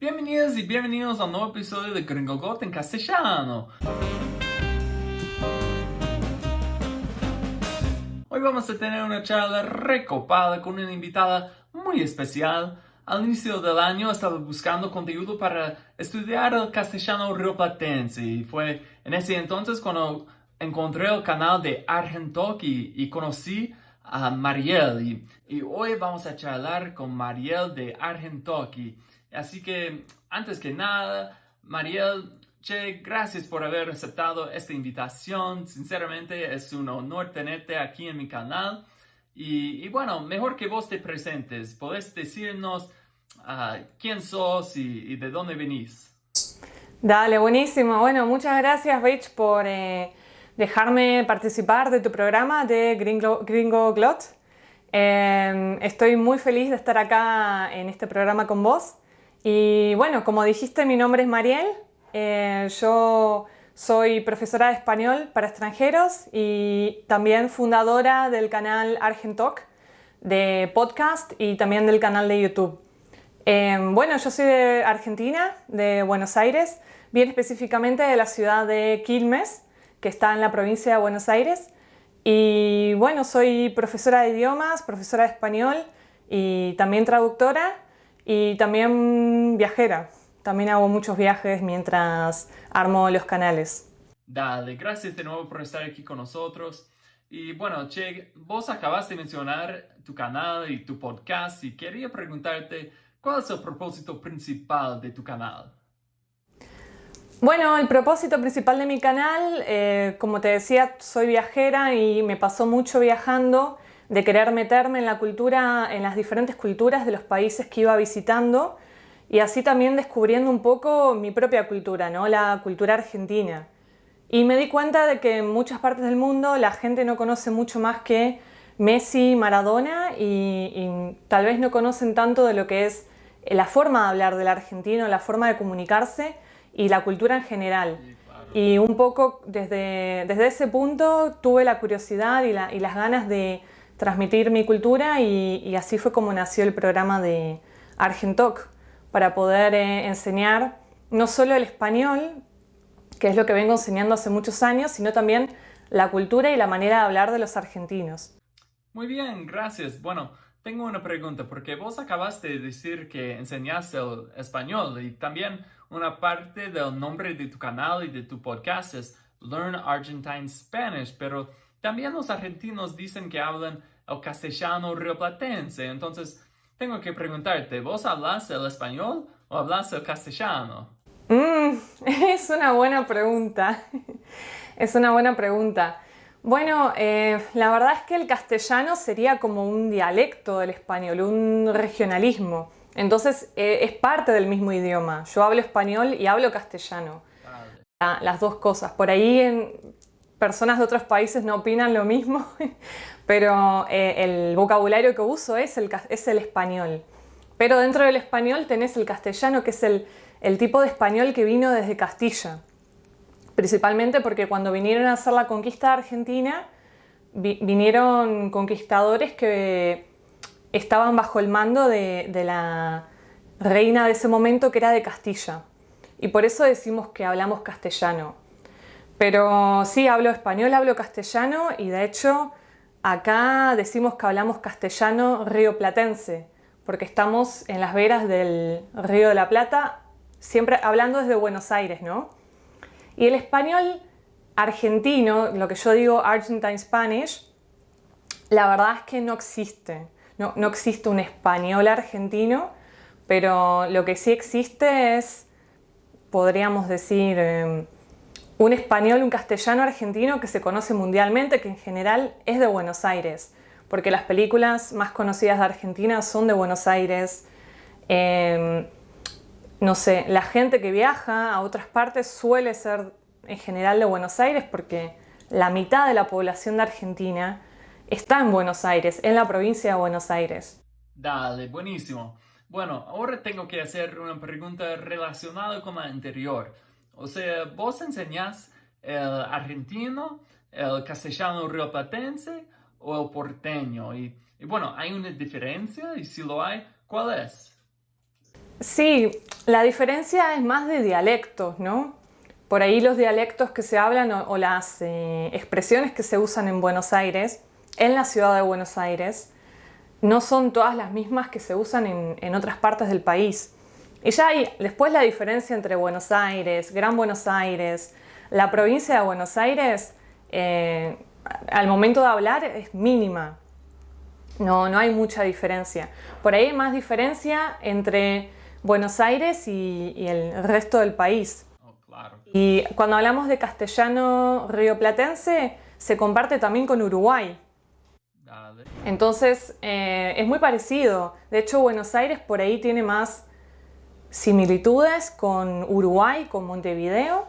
Bienvenidos y bienvenidos a un nuevo episodio de Gringo Got en castellano. Hoy vamos a tener una charla recopada con una invitada muy especial. Al inicio del año estaba buscando contenido para estudiar el castellano rioplatense y fue en ese entonces cuando encontré el canal de Argentalk y conocí a Mariel y hoy vamos a charlar con Mariel de Argentalk. Así que, antes que nada, Mariel, gracias por haber aceptado esta invitación. Sinceramente, es un honor tenerte aquí en mi canal. Y bueno, mejor que vos te presentes. ¿Podés decirnos quién sos y de dónde venís? Dale, buenísimo. Bueno, muchas gracias, Rich, por dejarme participar de tu programa de Gringo Glot. Estoy muy feliz de estar acá en este programa con vos. Y bueno, como dijiste, mi nombre es Mariel. Yo soy profesora de español para extranjeros y también fundadora del canal Argentalk de podcast y también del canal de YouTube. Bueno, yo soy de Argentina, de Buenos Aires, bien específicamente de la ciudad de Quilmes, que está en la provincia de Buenos Aires. Y bueno, soy profesora de idiomas, profesora de español y también traductora y también viajera. También hago muchos viajes mientras armo los canales. Dale, gracias de nuevo por estar aquí con nosotros. Y bueno, vos acabas de mencionar tu canal y tu podcast y quería preguntarte, ¿cuál es el propósito principal de tu canal? Bueno, el propósito principal de mi canal, como te decía, soy viajera y me pasó mucho viajando de querer meterme en la cultura, en las diferentes culturas de los países que iba visitando y así también descubriendo un poco mi propia cultura, ¿no? La cultura argentina. Y me di cuenta de que en muchas partes del mundo la gente no conoce mucho más que Messi, Maradona y tal vez no conocen tanto de lo que es la forma de hablar del argentino, la forma de comunicarse y la cultura en general. Sí, claro. Y un poco desde ese punto tuve la curiosidad y las ganas de transmitir mi cultura y así fue como nació el programa de Argentalk para poder enseñar no solo el español, que es lo que vengo enseñando hace muchos años, sino también la cultura y la manera de hablar de los argentinos. Muy bien, gracias. Bueno, tengo una pregunta, porque vos acabaste de decir que enseñaste el español y también una parte del nombre de tu canal y de tu podcast es Learn Argentine Spanish, pero también los argentinos dicen que hablan el castellano rioplatense. Entonces, tengo que preguntarte, ¿vos hablas el español o hablas el castellano? Es una buena pregunta. Es una buena pregunta. Bueno, la verdad es que el castellano sería como un dialecto del español, un regionalismo. Entonces es parte del mismo idioma. Yo hablo español y hablo castellano. Las dos cosas. Por ahí personas de otros países no opinan lo mismo, pero el vocabulario que uso es el español. Pero dentro del español tenés el castellano, que es el tipo de español que vino desde Castilla. Principalmente porque cuando vinieron a hacer la conquista de Argentina, vinieron conquistadores que estaban bajo el mando de la reina de ese momento, que era de Castilla. Y por eso decimos que hablamos castellano. Pero sí, hablo español, hablo castellano y de hecho acá decimos que hablamos castellano rioplatense, porque estamos en las veras del Río de la Plata, siempre hablando desde Buenos Aires, ¿no? Y el español argentino, lo que yo digo Argentine Spanish, la verdad es que no existe. No existe un español argentino, pero lo que sí existe es, podríamos decir, un español, un castellano argentino que se conoce mundialmente, que en general es de Buenos Aires, porque las películas más conocidas de Argentina son de Buenos Aires. No sé, la gente que viaja a otras partes suele ser en general de Buenos Aires porque la mitad de la población de Argentina está en Buenos Aires, en la provincia de Buenos Aires. Dale, buenísimo. Bueno, ahora tengo que hacer una pregunta relacionada con la anterior. O sea, ¿vos enseñás el argentino, el castellano rioplatense o el porteño? Y bueno, ¿hay una diferencia? Y si lo hay, ¿cuál es? Sí, la diferencia es más de dialectos, ¿no? Por ahí los dialectos que se hablan o las expresiones que se usan en Buenos Aires, en la ciudad de Buenos Aires, no son todas las mismas que se usan en otras partes del país. Y ya hay después la diferencia entre Buenos Aires, Gran Buenos Aires, la provincia de Buenos Aires, al momento de hablar es mínima. No hay mucha diferencia. Por ahí hay más diferencia entre Buenos Aires y el resto del país. Oh, claro. Y cuando hablamos de castellano rioplatense, se comparte también con Uruguay. Dale. Entonces, es muy parecido. De hecho, Buenos Aires por ahí tiene más similitudes con Uruguay, con Montevideo,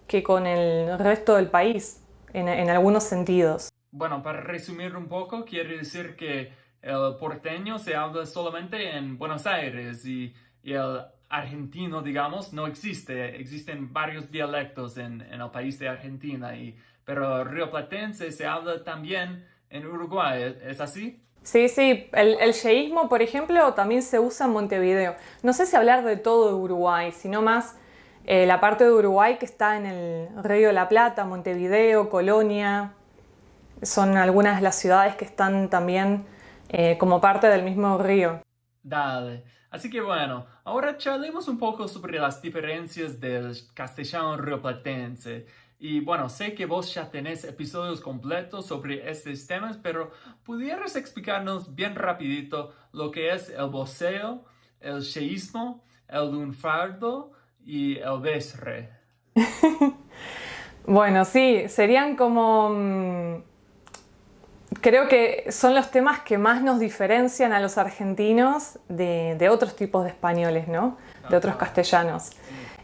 que con el resto del país, en algunos sentidos. Bueno, para resumir un poco, quiere decir que el porteño se habla solamente en Buenos Aires y el argentino, digamos, no existe. Existen varios dialectos en el país de Argentina, pero el rioplatense se habla también en Uruguay. ¿Es así? Sí, el yeísmo, por ejemplo, también se usa en Montevideo. No sé si hablar de todo Uruguay, sino más la parte de Uruguay que está en el Río de la Plata, Montevideo, Colonia. Son algunas de las ciudades que están también como parte del mismo río. Dale. Así que bueno, ahora charlemos un poco sobre las diferencias del castellano rioplatense. Y bueno, sé que vos ya tenés episodios completos sobre estos temas, pero ¿pudieras explicarnos bien rapidito lo que es el voceo, el sheísmo, el lunfardo y el vesre? Bueno, sí, serían como... creo que son los temas que más nos diferencian a los argentinos de otros tipos de españoles, ¿no? De otros castellanos.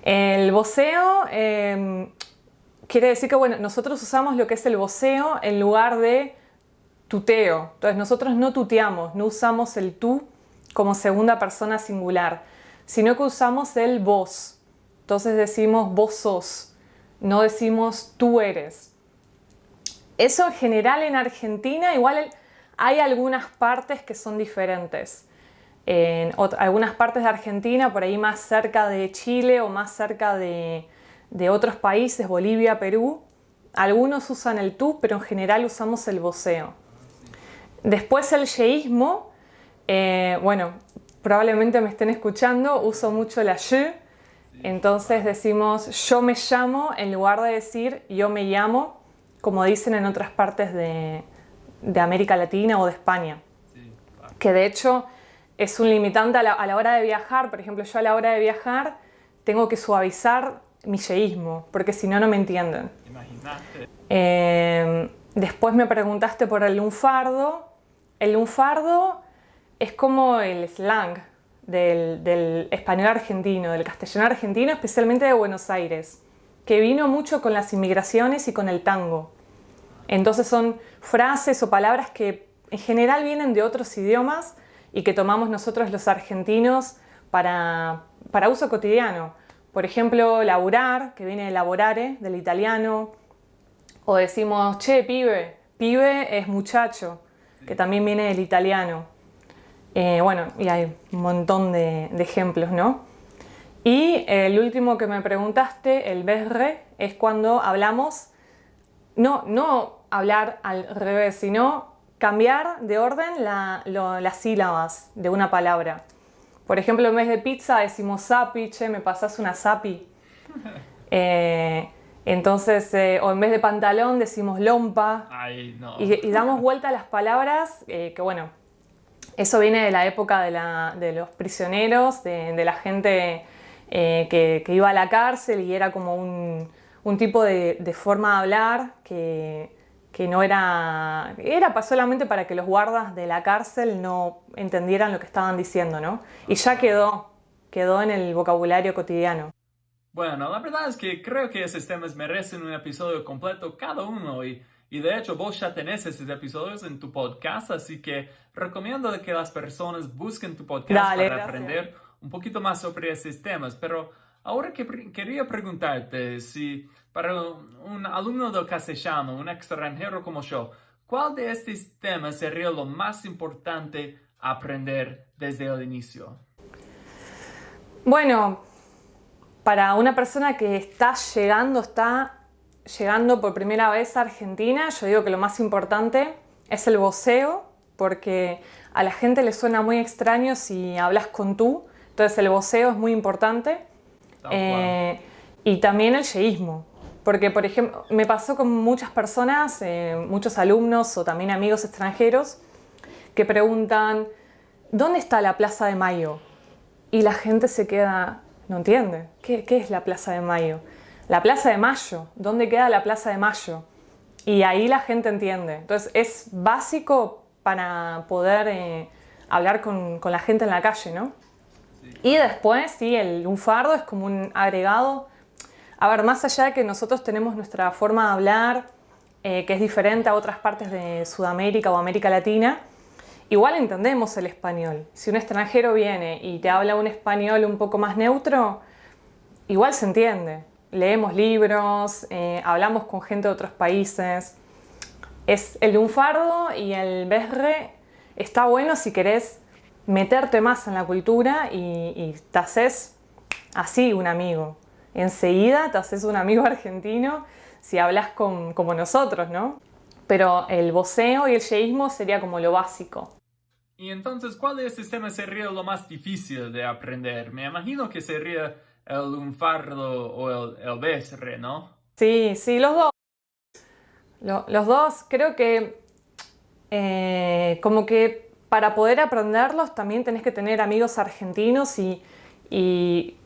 El voceo quiere decir que, bueno, nosotros usamos lo que es el voceo en lugar de tuteo. Entonces, nosotros no tuteamos, no usamos el tú como segunda persona singular, sino que usamos el vos. Entonces decimos vos sos, no decimos tú eres. Eso en general en Argentina, igual hay algunas partes que son diferentes. En algunas partes de Argentina, por ahí más cerca de Chile o más cerca de otros países, Bolivia, Perú, algunos usan el tú, pero en general usamos el voceo. Después el yeísmo, bueno, probablemente me estén escuchando, uso mucho la ye, entonces decimos yo me llamo en lugar de decir yo me llamo, como dicen en otras partes de América Latina o de España. Sí, claro. Que de hecho es un limitante a la hora de viajar. Por ejemplo, yo a la hora de viajar tengo que suavizar mi yeísmo, porque si no, no me entienden. Imagínate. Después me preguntaste por el lunfardo. El lunfardo es como el slang del español argentino, del castellano argentino, especialmente de Buenos Aires, que vino mucho con las inmigraciones y con el tango. Entonces son frases o palabras que en general vienen de otros idiomas y que tomamos nosotros los argentinos para uso cotidiano. Por ejemplo, laburar, que viene de lavorare, del italiano, o decimos, che, pibe. Pibe es muchacho, que también viene del italiano. Bueno, y hay un montón de ejemplos, ¿no? Y el último que me preguntaste, el vesre, es cuando hablamos, no hablar al revés, sino cambiar de orden las sílabas de una palabra. Por ejemplo, en vez de pizza decimos sapi, che, me pasás una sapi. Entonces, o en vez de pantalón decimos lompa. Ay, no. Y damos vuelta a las palabras, que bueno, eso viene de la época de los prisioneros, de la gente que iba a la cárcel y era como un tipo de forma de hablar que no era solamente para que los guardas de la cárcel no entendieran lo que estaban diciendo, ¿no? Y ya quedó en el vocabulario cotidiano. Bueno, la verdad es que creo que esos temas merecen un episodio completo cada uno y de hecho vos ya tenés esos episodios en tu podcast, así que recomiendo que las personas busquen tu podcast para gracias. aprender un poquito más sobre esos temas. Pero ahora quería preguntarte si para un alumno del castellano, un extranjero como yo, ¿cuál de estos temas sería lo más importante aprender desde el inicio? Bueno, para una persona que está llegando por primera vez a Argentina, yo digo que lo más importante es el voceo, porque a la gente le suena muy extraño si hablas con tú, entonces el voceo es muy importante. Y también el yeísmo, porque por ejemplo me pasó con muchas personas, muchos alumnos o también amigos extranjeros que preguntan ¿dónde está la Plaza de Mayo? Y la gente se queda, no entiende, ¿qué es la Plaza de Mayo? La Plaza de Mayo, ¿dónde queda la Plaza de Mayo? Y ahí la gente entiende. Entonces es básico para poder hablar con la gente en la calle, ¿no? Sí. Y después, sí, el lunfardo es como un agregado. A ver, más allá de que nosotros tenemos nuestra forma de hablar, que es diferente a otras partes de Sudamérica o América Latina, igual entendemos el español. Si un extranjero viene y te habla un español un poco más neutro, igual se entiende. Leemos libros, hablamos con gente de otros países. El lunfardo y el besre está bueno si querés meterte más en la cultura y te haces así un amigo. Enseguida te haces un amigo argentino si hablas como nosotros, ¿no? Pero el voceo y el yeísmo sería como lo básico. Y entonces, ¿cuál de estos temas sería lo más difícil de aprender? Me imagino que sería el lunfardo o el besre, ¿no? Sí, los dos. Los dos, creo que como que para poder aprenderlos también tenés que tener amigos argentinos y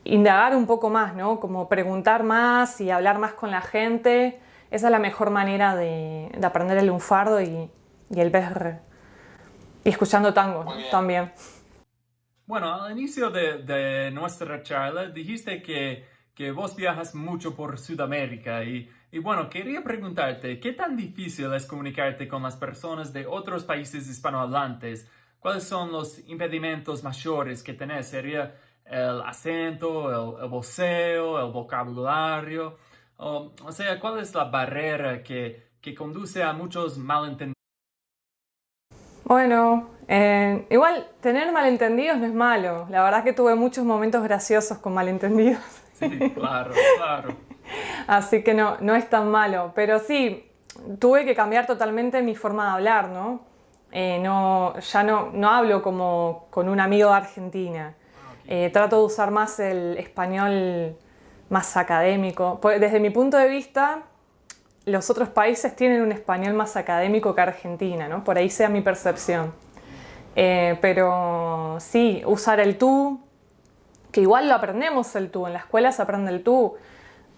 indagar un poco más, ¿no? Como preguntar más y hablar más con la gente. Esa es la mejor manera de aprender el lunfardo y el besre. Y escuchando tango también. Bueno, al inicio de nuestra charla dijiste que vos viajas mucho por Sudamérica y bueno, quería preguntarte, ¿qué tan difícil es comunicarte con las personas de otros países hispanohablantes? ¿Cuáles son los impedimentos mayores que tenés? ¿Sería el acento, el voceo, el vocabulario? O sea, ¿cuál es la barrera que conduce a muchos malentendidos? Bueno, igual tener malentendidos no es malo. La verdad es que tuve muchos momentos graciosos con malentendidos. Sí, claro. Así que no es tan malo. Pero sí, tuve que cambiar totalmente mi forma de hablar, ¿no? Ya no hablo como con un amigo de Argentina. Trato de usar más el español más académico. Desde mi punto de vista, los otros países tienen un español más académico que Argentina, ¿no? Por ahí sea mi percepción. Pero sí, usar el tú, que igual lo aprendemos el tú, en la escuela se aprende el tú.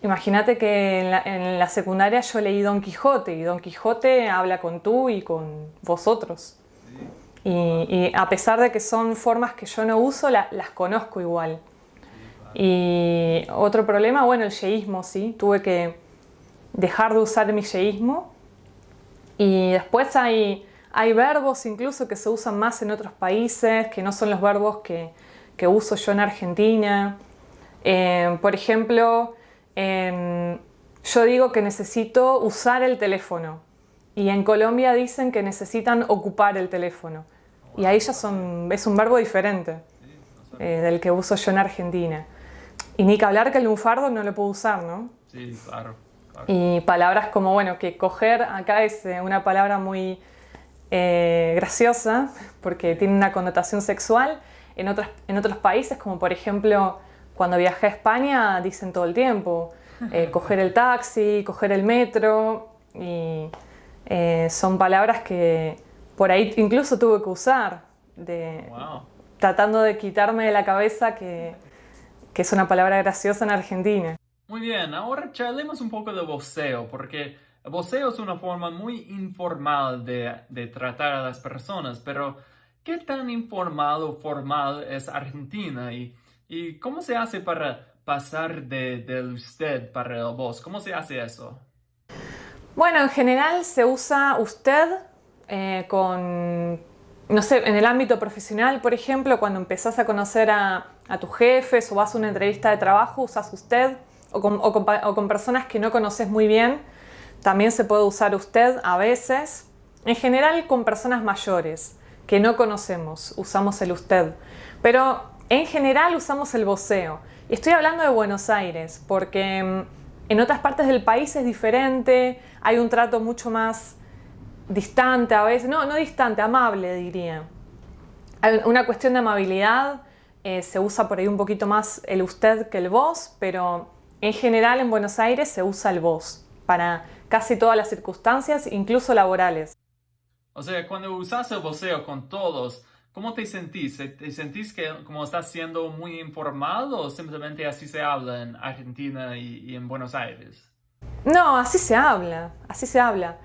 Imagínate que en la secundaria yo leí Don Quijote y Don Quijote habla con tú y con vosotros. Y a pesar de que son formas que yo no uso, las conozco igual. Y otro problema, bueno, el yeísmo, sí, tuve que dejar de usar mi yeísmo. Y después hay verbos incluso que se usan más en otros países, que no son los verbos que uso yo en Argentina. Por ejemplo, yo digo que necesito usar el teléfono y en Colombia dicen que necesitan ocupar el teléfono. Y ahí ya es un verbo diferente del que uso yo en Argentina. Y ni que hablar que el lunfardo no lo puedo usar, ¿no? Sí, claro. Y palabras como, bueno, que coger acá es una palabra muy graciosa porque tiene una connotación sexual. En otros países, como por ejemplo cuando viajé a España, dicen todo el tiempo coger el taxi, coger el metro, y son palabras que por ahí incluso tuve que usar, tratando de quitarme de la cabeza que es una palabra graciosa en Argentina. Muy bien, ahora charlemos un poco de voceo, porque el voceo es una forma muy informal de tratar a las personas, pero ¿qué tan informal o formal es Argentina? ¿Y cómo se hace para pasar del usted para el vos? ¿Cómo se hace eso? Bueno, en general se usa usted no sé, en el ámbito profesional, por ejemplo, cuando empezás a conocer a tus jefes o vas a una entrevista de trabajo, usas usted. O con personas que no conoces muy bien, también se puede usar usted a veces. En general con personas mayores que no conocemos, usamos el usted. Pero En general usamos el voceo. Y estoy hablando de Buenos Aires, porque en otras partes del país es diferente, hay un trato mucho más distante a veces, no distante, amable diría. Hay una cuestión de amabilidad, se usa por ahí un poquito más el usted que el vos, pero en general en Buenos Aires se usa el vos para casi todas las circunstancias, incluso laborales. O sea, cuando usas el voceo con todos, ¿cómo te sentís? ¿Te sentís que como estás siendo muy informal o simplemente así se habla en Argentina y en Buenos Aires? No, así se habla, así se habla.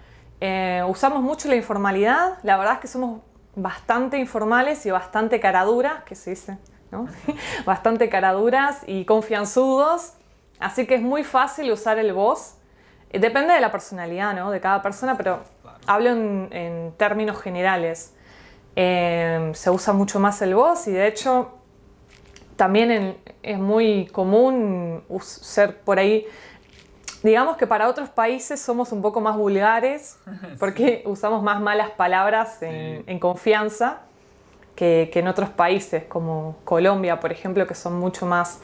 Usamos mucho la informalidad, la verdad es que somos bastante informales y bastante caraduras, que se dice, ¿no? Bastante caraduras y confianzudos, así que es muy fácil usar el vos. Depende de la personalidad, ¿no? De cada persona, pero Claro. hablo en términos generales. Se usa mucho más el vos y de hecho también es muy común ser por ahí. Digamos que para otros países somos un poco más vulgares porque usamos más malas palabras en confianza que en otros países como Colombia, por ejemplo, que son mucho más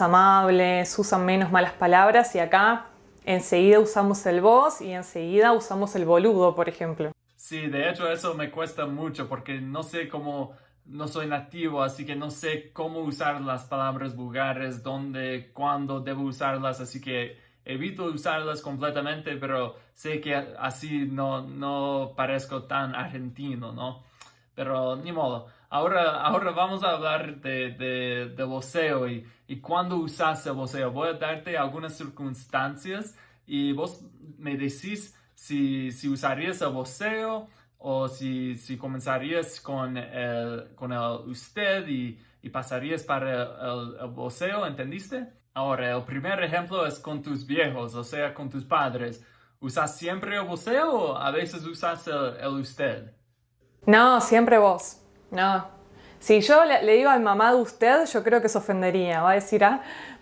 amables, usan menos malas palabras y acá enseguida usamos el vos y enseguida usamos el boludo, por ejemplo. Sí, de hecho eso me cuesta mucho porque no sé cómo, no soy nativo, así que no sé cómo usar las palabras vulgares, dónde, cuándo debo usarlas, así que evito usarlas completamente, pero sé que así no parezco tan argentino, ¿no? Pero ni modo. Ahora vamos a hablar de voceo y cuándo usas el voceo. Voy a darte algunas circunstancias y vos me decís si usarías el voceo o si comenzarías con el usted y pasarías para el voceo, ¿entendiste? Ahora, el primer ejemplo es con tus viejos, o sea, con tus padres. ¿Usas siempre el voceo o a veces usas el usted? No, siempre vos. No. Si yo le digo a mi mamá de usted, yo creo que se ofendería. Va a decir,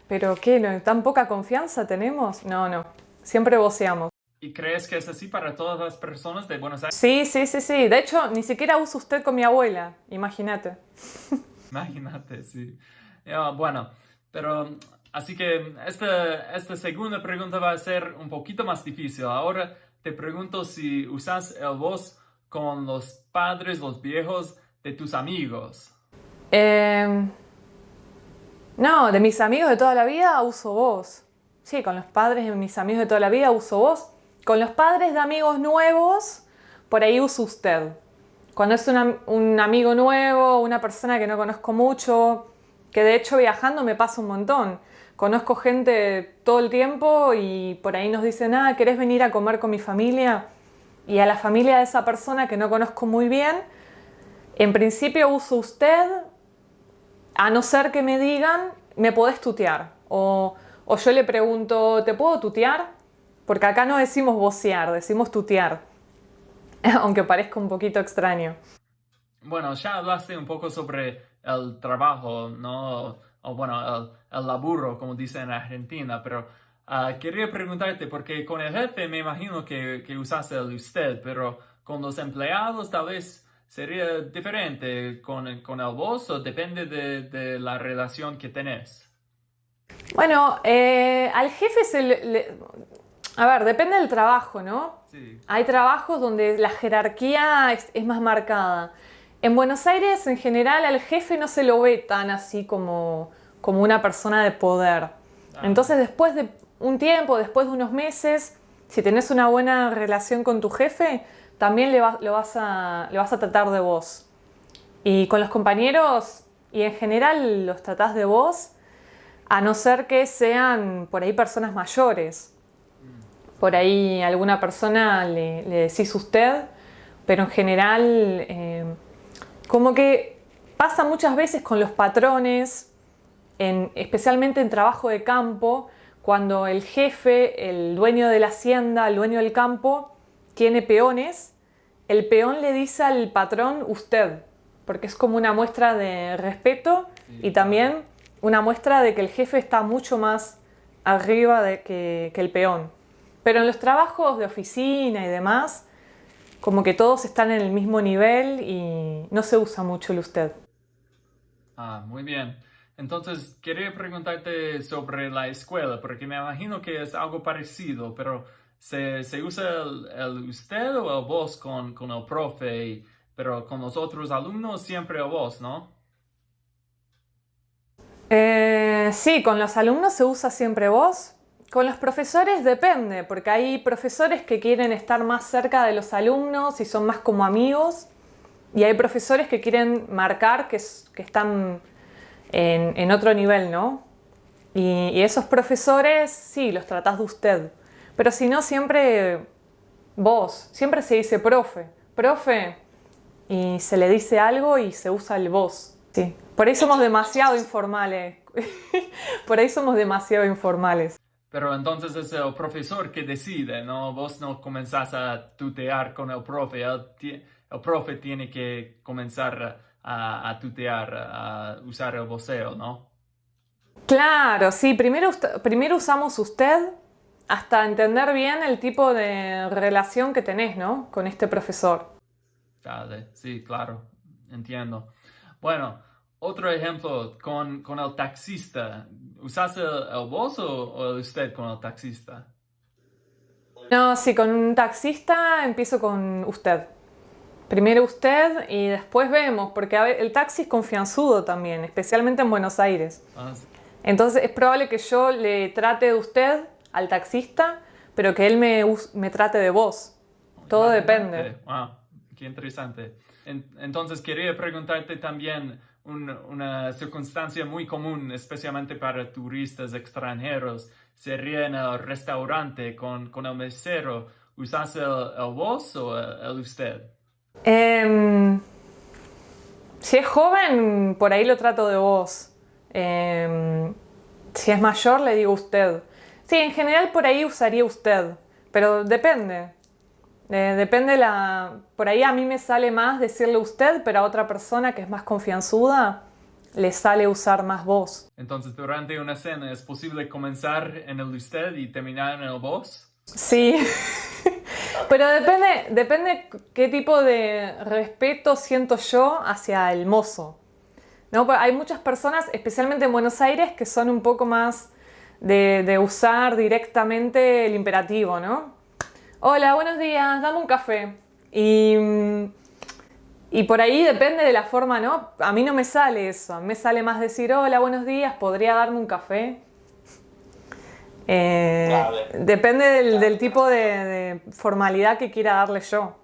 ¿pero qué? ¿Tan poca confianza tenemos? No. Siempre voceamos. ¿Y crees que es así para todas las personas de Buenos Aires? Sí. De hecho, ni siquiera uso usted con mi abuela. Imagínate. Imagínate, sí. Ya, bueno, pero así que esta segunda pregunta va a ser un poquito más difícil. Ahora te pregunto si usas el vos con los padres, los viejos de tus amigos. No, de mis amigos de toda la vida uso vos. Sí, con los padres de mis amigos de toda la vida uso vos. Con los padres de amigos nuevos, por ahí uso usted. Cuando es un amigo nuevo, una persona que no conozco mucho, que de hecho viajando me pasa un montón. Conozco gente todo el tiempo y por ahí nos dicen, ¿querés venir a comer con mi familia? Y a la familia de esa persona que no conozco muy bien, en principio uso usted, a no ser que me digan, me podés tutear. O yo le pregunto, ¿te puedo tutear? Porque acá no decimos vocear, decimos tutear. Aunque parezca un poquito extraño. Bueno, ya hablaste un poco sobre el trabajo, ¿no? O bueno, el laburo, como dicen en Argentina, pero quería preguntarte, porque con el jefe me imagino que usaste el usted, pero con los empleados tal vez sería diferente con el vos o depende de la relación que tenés. Bueno, al jefe a ver, depende del trabajo, ¿no? Sí. Hay trabajos donde la jerarquía es más marcada. En Buenos Aires, en general, al jefe no se lo ve tan así como una persona de poder. Entonces, después de un tiempo, después de unos meses, si tenés una buena relación con tu jefe, también lo vas a tratar de vos. Y con los compañeros, y en general los tratás de vos, a no ser que sean por ahí personas mayores. Por ahí alguna persona le decís usted, pero en general como que pasa muchas veces con los patrones, especialmente en trabajo de campo, cuando el jefe, el dueño de la hacienda, el dueño del campo, tiene peones, el peón le dice al patrón usted, porque es como una muestra de respeto y también una muestra de que el jefe está mucho más arriba que el peón. Pero en los trabajos de oficina y demás, como que todos están en el mismo nivel y no se usa mucho el usted. Ah, muy bien. Entonces, quería preguntarte sobre la escuela, porque me imagino que es algo parecido, pero ¿se usa el usted o el vos con el profe, pero con los otros alumnos siempre el vos, ¿no? Sí, con los alumnos se usa siempre vos. Con los profesores depende, porque hay profesores que quieren estar más cerca de los alumnos y son más como amigos, y hay profesores que quieren marcar que están en otro nivel, ¿no? Y esos profesores, sí, los tratás de usted. Pero si no, siempre vos. Siempre se dice profe. Profe. Y se le dice algo y se usa el vos. Sí. Por ahí somos demasiado informales. Por ahí somos demasiado informales. Pero entonces es el profesor que decide, ¿no? Vos no comenzás a tutear con el profe, el profe tiene que comenzar a tutear, a usar el voceo, ¿no? Claro, sí. Primero usamos usted hasta entender bien el tipo de relación que tenés, ¿no? Con este profesor. Dale, sí, claro, entiendo. Bueno, otro ejemplo con el taxista. ¿Usas el vos o el usted con el taxista? No, sí, con un taxista empiezo con usted. Primero usted y después vemos, porque el taxi es confianzudo también, especialmente en Buenos Aires. Ah, Entonces es probable que yo le trate de usted al taxista, pero que él me trate de vos. Todo depende. Wow, qué interesante. Entonces quería preguntarte también una circunstancia muy común, especialmente para turistas extranjeros, sería en el restaurante con el mesero. ¿Usas el vos o el usted? Em, si es joven, por ahí lo trato de vos. Si es mayor, le digo usted. Sí, en general por ahí usaría usted, pero depende. Depende Por ahí a mí me sale más decirle usted, pero a otra persona que es más confianzuda le sale usar más vos. Entonces, durante una cena, ¿es posible comenzar en el usted y terminar en el vos? Sí, pero depende qué tipo de respeto siento yo hacia el mozo. ¿No? Hay muchas personas, especialmente en Buenos Aires, que son un poco más de usar directamente el imperativo, ¿no? Hola, buenos días, dame un café. Y por ahí depende de la forma, ¿no? A mí no me sale eso. A mí me sale más decir, hola, buenos días, ¿podría darme un café? Depende del tipo de formalidad que quiera darle yo.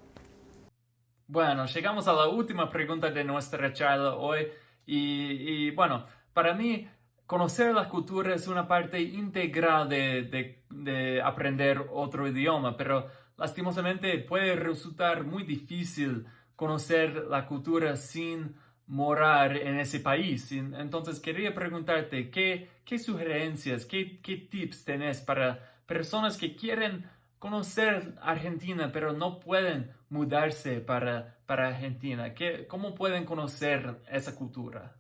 Bueno, llegamos a la última pregunta de nuestra charla hoy bueno, para mí conocer la cultura es una parte integral de aprender otro idioma, pero lastimosamente puede resultar muy difícil conocer la cultura sin morar en ese país. Entonces quería preguntarte, ¿qué sugerencias, qué tips tenés para personas que quieren conocer Argentina, pero no pueden mudarse para Argentina? ¿Cómo pueden conocer esa cultura?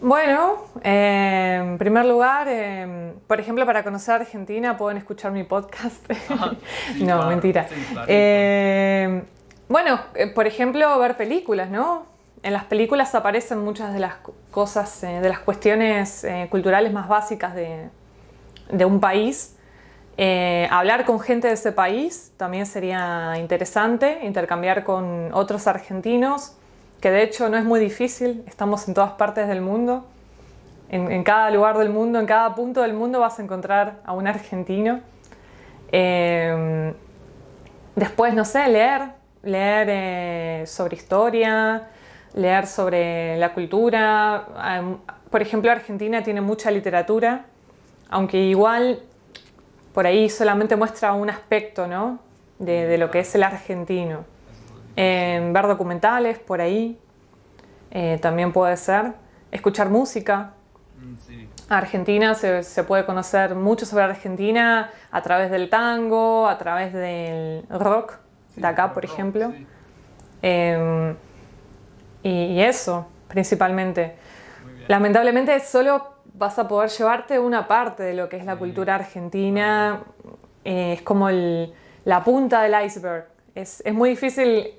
Bueno, en primer lugar, por ejemplo, para conocer Argentina pueden escuchar mi podcast. Sí, No, claro, mentira. sí, clarito. Bueno, por ejemplo, ver películas, ¿no? En las películas aparecen muchas de las cosas, de las cuestiones culturales más básicas de un país. Hablar con gente de ese país también sería interesante, intercambiar con otros argentinos, que de hecho no es muy difícil, estamos en todas partes del mundo. En cada lugar del mundo, en cada punto del mundo vas a encontrar a un argentino. Después, no sé, leer sobre historia, leer sobre la cultura. Por ejemplo, Argentina tiene mucha literatura, aunque igual por ahí solamente muestra un aspecto, ¿no? de lo que es el argentino. Ver documentales por ahí, también puede ser. Escuchar música. Sí. Argentina, se puede conocer mucho sobre Argentina a través del tango, a través del rock de acá, por ejemplo. Sí. Y eso, principalmente. Muy bien. Lamentablemente solo vas a poder llevarte una parte de lo que es la cultura argentina. Es como la punta del iceberg. Es muy difícil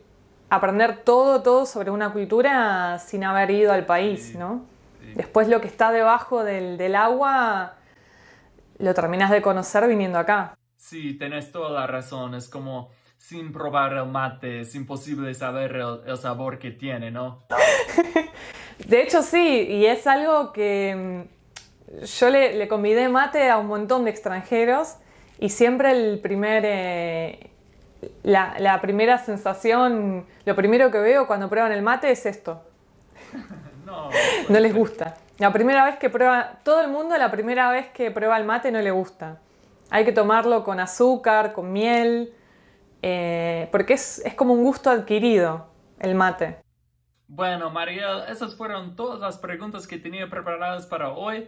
aprender todo sobre una cultura sin haber ido al país, Sí, ¿no? sí. Después lo que está debajo del agua lo terminás de conocer viniendo acá. Sí, tenés toda la razón. Es como sin probar el mate, es imposible saber el sabor que tiene, ¿no? De hecho, sí, y es algo que yo le convidé mate a un montón de extranjeros y siempre la primera sensación, lo primero que veo cuando prueban el mate es esto. No, No puede les ser. gusta. La primera vez que prueba, todo el mundo la primera vez que prueba el mate no le gusta. Hay que tomarlo con azúcar, con miel, porque es como un gusto adquirido el mate. Bueno, Mariel, esas fueron todas las preguntas que tenía preparadas para hoy.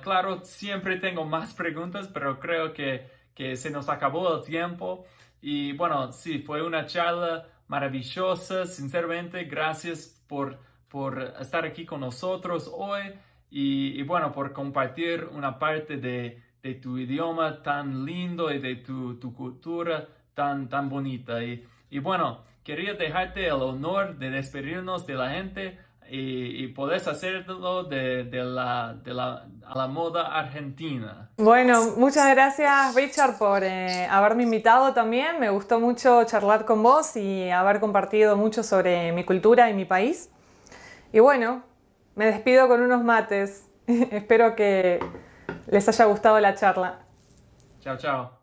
Claro, siempre tengo más preguntas, pero creo que se nos acabó el tiempo. Y bueno, sí, fue una charla maravillosa. Sinceramente, gracias por estar aquí con nosotros hoy y bueno, por compartir una parte de tu idioma tan lindo y de tu cultura tan bonita. Y bueno, quería dejarte el honor de despedirnos de la gente y podés hacerlo a la moda argentina. Bueno, muchas gracias Richard por haberme invitado también. Me gustó mucho charlar con vos y haber compartido mucho sobre mi cultura y mi país. Y bueno, me despido con unos mates. Espero que les haya gustado la charla. Chao, chao.